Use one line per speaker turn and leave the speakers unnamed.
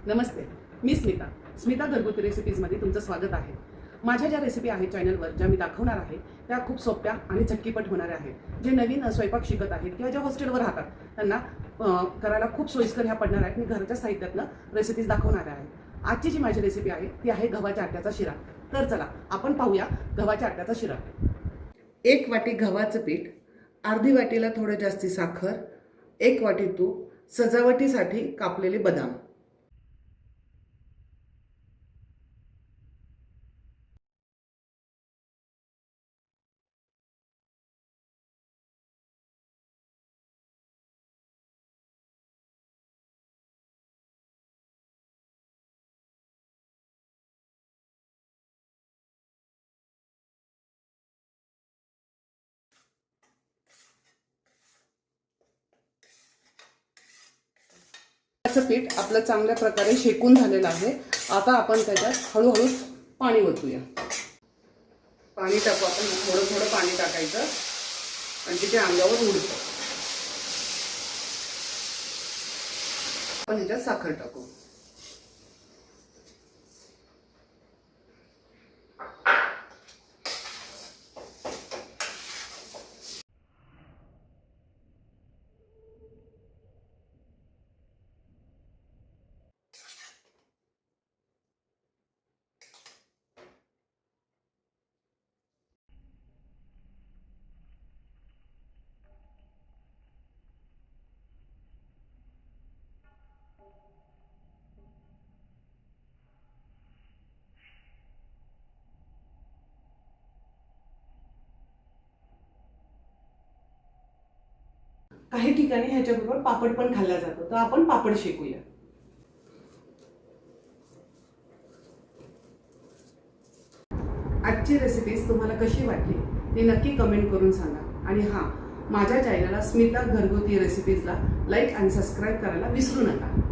नमस्ते, मी स्मिता घरगुती रेसिपीजमध्ये तुमचं स्वागत आहे। माझ्या ज्या रेसिपी आहेत चॅनलवर ज्या मी दाखवणार आहे त्या खूप सोप्या आणि झटकीपट होणाऱ्या आहेत। जे नवीन स्वयंपाक शिकत आहेत किंवा ज्या हॉस्टेलवर राहतात त्यांना करायला खूप सोयीस्कर ह्या पडणार आहेत। मी घराच्या साहित्यातनं रेसिपीज दाखवणार आहे। आजची जी माझी रेसिपी आहे ती आहे गव्हाच्या आट्याचा शिरा। तर चला आपण पाहूया गव्हाच्या आट्याचा शिरा। 1 वाटी गव्हाचं पीठ, अर्धी वाटीला थोडं जास्ती साखर, 1 वाटी तूप, सजावटीसाठी कापलेले बदाम। पीठ आपलं चांगल्या प्रकारे शेकून झालेलं आहे। आता आपण त्याच्यात हळूहळू पाणी ओतूया। पाणी टाकू आपण, थोडं थोडं पाणी टाकायचं आणि ते अंगावर उडतं। आपण ह्याच्यात साखर टाकू। काही ठिकाणी ह्याच्याबरोबर पापड पण खाल्ला जातो, तर आपण पापड शेकूया। आजची रेसिपीज तुम्हाला कशी वाटली ते नक्की कमेंट करून सांगा। आणि हां, माझ्या चॅनलला स्मिता घरगुती रेसिपीजला लाईक आणि सबस्क्राईब करायला विसरू नका।